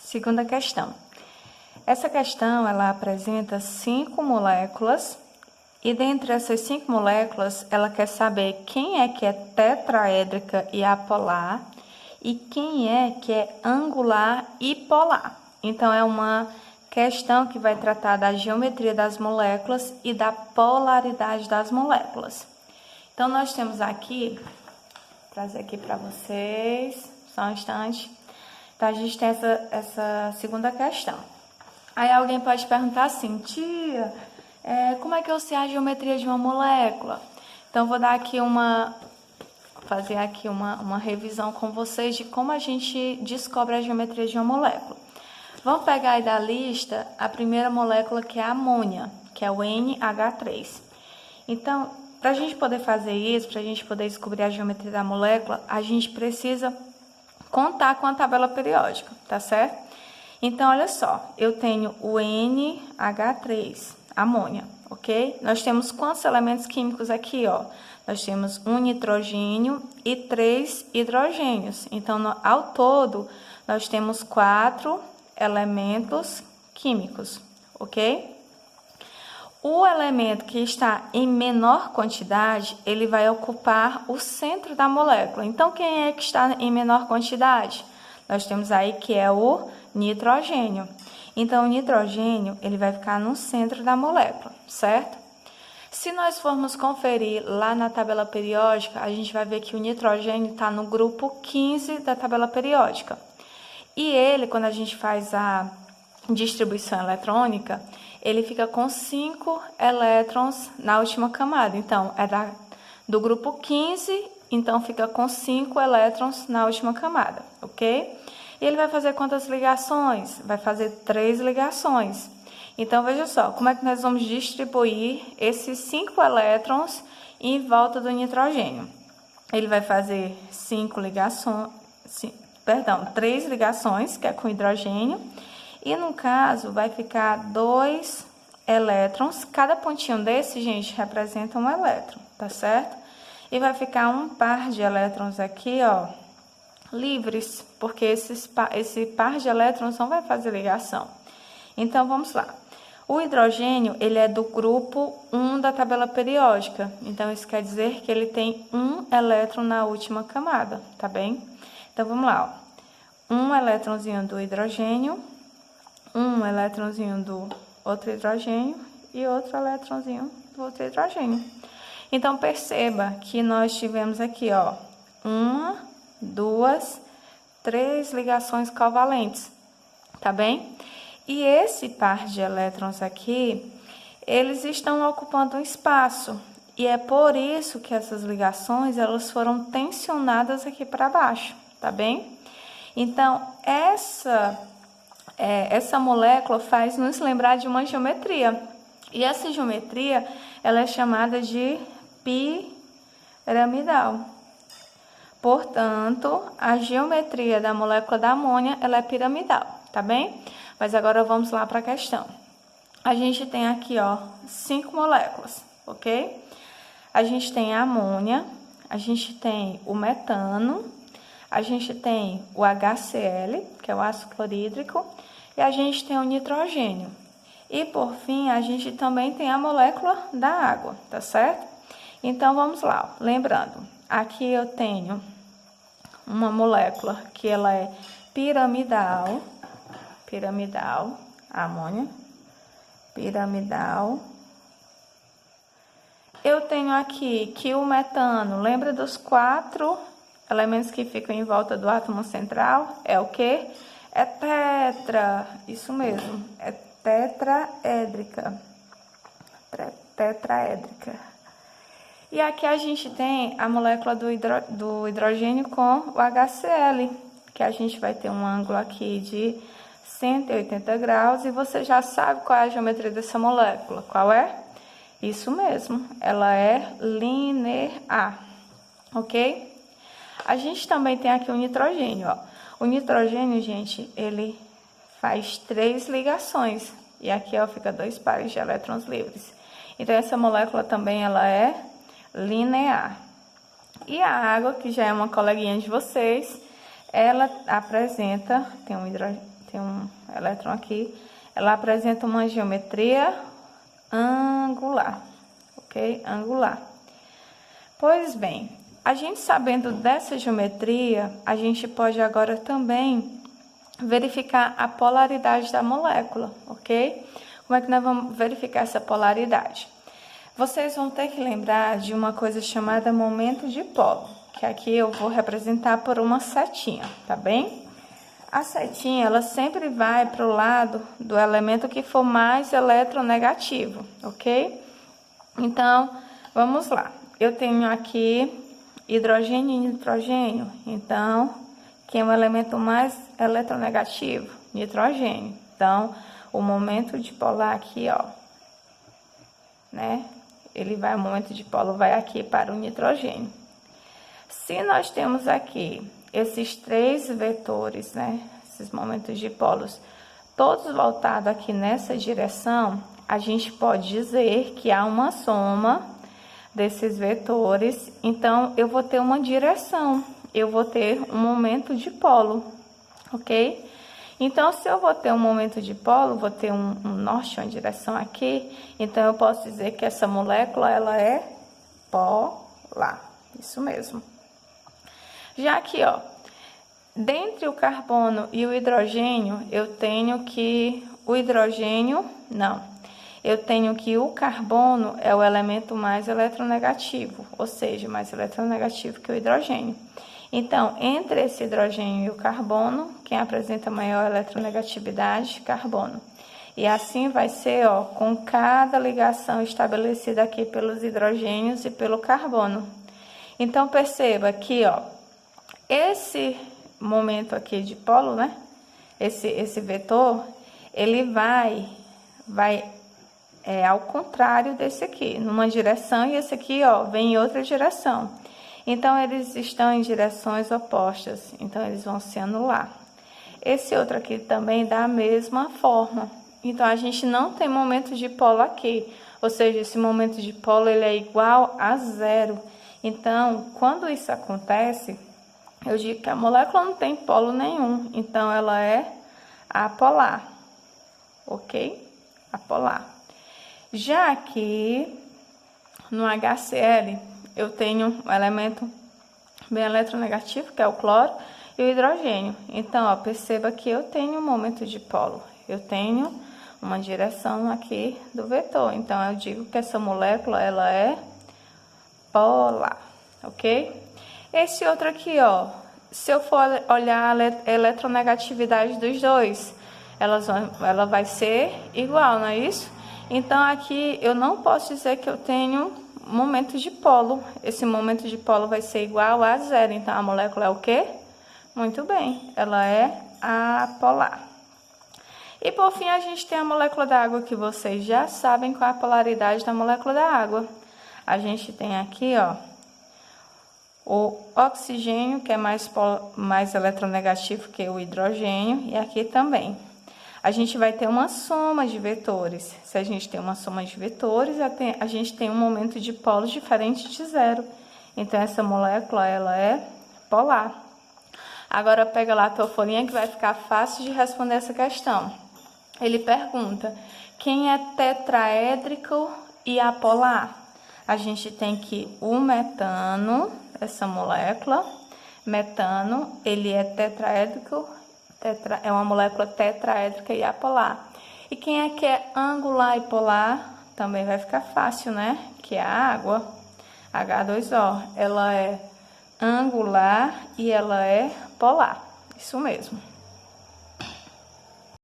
Segunda questão. Essa questão, ela apresenta 5 moléculas e dentre essas 5 moléculas, ela quer saber quem é que é tetraédrica e apolar e quem é que é angular e polar. Então, é uma questão que vai tratar da geometria das moléculas e da polaridade das moléculas. Então, nós temos aqui, vou trazer aqui para vocês, só um instante. Então, a gente tem essa segunda questão. Aí alguém pode perguntar assim, tia, como é que eu sei a geometria de uma molécula? Então, vou dar aqui fazer aqui uma revisão com vocês de como a gente descobre a geometria de uma molécula. Vamos pegar aí da lista a primeira molécula, que é a amônia, que é o NH3. Então, para a gente poder fazer isso, para a gente poder descobrir a geometria da molécula, a gente precisa contar com a tabela periódica, tá certo? Então, olha só, eu tenho o NH3, amônia, ok? Nós temos quantos elementos químicos aqui, ó? Nós temos um nitrogênio e 3 hidrogênios. Então, ao todo, nós temos 4 elementos químicos, ok? O elemento que está em menor quantidade, ele vai ocupar o centro da molécula. Então, quem é que está em menor quantidade? Nós temos aí que é o nitrogênio. Então, o nitrogênio, ele vai ficar no centro da molécula, certo? Se nós formos conferir lá na tabela periódica, a gente vai ver que o nitrogênio está no grupo 15 da tabela periódica. E ele, quando a gente faz a distribuição eletrônica, ele fica com 5 elétrons na última camada. Então, do grupo 15, então fica com 5 elétrons na última camada, ok? E ele vai fazer quantas ligações? Vai fazer 3 ligações. Então, veja só, como é que nós vamos distribuir esses 5 elétrons em volta do nitrogênio? Ele vai fazer 3 ligações, que é com hidrogênio, e no caso vai ficar 2 elétrons. Cada pontinho desse, gente, representa um elétron, tá certo? E vai ficar um par de elétrons aqui, ó, livres, porque esse par de elétrons não vai fazer ligação. Então, vamos lá. O hidrogênio, ele é do grupo 1 da tabela periódica. Então, isso quer dizer que ele tem um elétron na última camada, tá bem? Então, vamos lá, ó. Um elétronzinho do hidrogênio, um elétronzinho do outro hidrogênio e outro elétronzinho do outro hidrogênio. Então, perceba que nós tivemos aqui, ó, 1, 2, 3 ligações covalentes, tá bem? E esse par de elétrons aqui, eles estão ocupando um espaço. E é por isso que essas ligações, elas foram tensionadas aqui para baixo, tá bem? Então, essa molécula faz nos lembrar de uma geometria. E essa geometria, ela é chamada de piramidal. Portanto, a geometria da molécula da amônia, ela é piramidal, tá bem? Mas agora vamos lá para a questão. A gente tem aqui, ó, 5 moléculas, ok? A gente tem a amônia, a gente tem o metano, a gente tem o HCl, que é o ácido clorídrico, e a gente tem o nitrogênio. E, por fim, a gente também tem a molécula da água, tá certo? Então, vamos lá. Lembrando, aqui eu tenho uma molécula que ela é piramidal, amônia, piramidal. Eu tenho aqui que o metano, lembra dos 4 elementos que ficam em volta do átomo central? É o quê? É tetra, isso mesmo, é tetraédrica. E aqui a gente tem a molécula do hidrogênio com o HCl, que a gente vai ter um ângulo aqui de 180 graus, e você já sabe qual é a geometria dessa molécula. Qual é? Isso mesmo, ela é linear, ok? A gente também tem aqui o nitrogênio, ó. O nitrogênio, gente, ele faz 3 ligações, e aqui, ó, fica 2 pares de elétrons livres. Então, essa molécula também, ela é linear. E a água, que já é uma coleguinha de vocês, ela apresenta, tem um elétron aqui, ela apresenta uma geometria angular, ok? Angular. Pois bem, a gente sabendo dessa geometria, a gente pode agora também verificar a polaridade da molécula, ok? Como é que nós vamos verificar essa polaridade? Vocês vão ter que lembrar de uma coisa chamada momento de polo, que aqui eu vou representar por uma setinha, tá bem? A setinha, ela sempre vai para o lado do elemento que for mais eletronegativo, ok? Então, vamos lá. Eu tenho aqui hidrogênio e nitrogênio. Então, quem é o elemento mais eletronegativo? Nitrogênio. Então, o momento dipolar aqui, ó, né? O momento dipolo vai aqui para o nitrogênio. Se nós temos aqui esses três vetores, né? Esses momentos dipolos, todos voltados aqui nessa direção, a gente pode dizer que há uma soma desses vetores, então eu vou ter uma direção, eu vou ter um momento dipolo, ok? Então, se eu vou ter um momento dipolo, vou ter um norte, uma direção aqui, então eu posso dizer que essa molécula, ela é polar, isso mesmo. Já aqui, ó, dentre o carbono e o hidrogênio, eu tenho que o carbono é o elemento mais eletronegativo, ou seja, mais eletronegativo que o hidrogênio. Então, entre esse hidrogênio e o carbono, quem apresenta maior eletronegatividade? Carbono. E assim vai ser, ó, com cada ligação estabelecida aqui pelos hidrogênios e pelo carbono. Então, perceba que, ó, esse momento aqui de polo, né? Esse vetor, ele vai ao contrário desse aqui, numa direção, e esse aqui, ó, vem em outra direção. Então, eles estão em direções opostas, então eles vão se anular. Esse outro aqui também da mesma forma. Então, a gente não tem momento de polo aqui, ou seja, esse momento de polo ele é igual a zero. Então, quando isso acontece, eu digo que a molécula não tem polo nenhum, então ela é apolar, ok? Apolar. Já aqui no HCl, eu tenho um elemento bem eletronegativo, que é o cloro, e o hidrogênio. Então, ó, perceba que eu tenho um momento de polo, eu tenho uma direção aqui do vetor. Então, eu digo que essa molécula, ela é polar, ok? Esse outro aqui, ó, se eu for olhar a eletronegatividade dos dois, ela vai ser igual, não é isso? Então, aqui eu não posso dizer que eu tenho momento de polo. Esse momento de polo vai ser igual a zero. Então, a molécula é o quê? Muito bem, ela é apolar. E, por fim, a gente tem a molécula da água, que vocês já sabem qual é a polaridade da molécula da água. A gente tem aqui, ó, o oxigênio, que é mais eletronegativo que o hidrogênio, e aqui também. A gente vai ter uma soma de vetores. Se a gente tem uma soma de vetores, a gente tem um momento de polos diferente de zero. Então, essa molécula, ela é polar. Agora, pega lá a tua folhinha que vai ficar fácil de responder essa questão. Ele pergunta, quem é tetraédrico e apolar? A gente tem que o metano, essa molécula, metano, ele é tetraédrico, é uma molécula tetraédrica e apolar. E quem é que é angular e polar? Também vai ficar fácil, né? Que é a água, H2O. Ela é angular e ela é polar. Isso mesmo.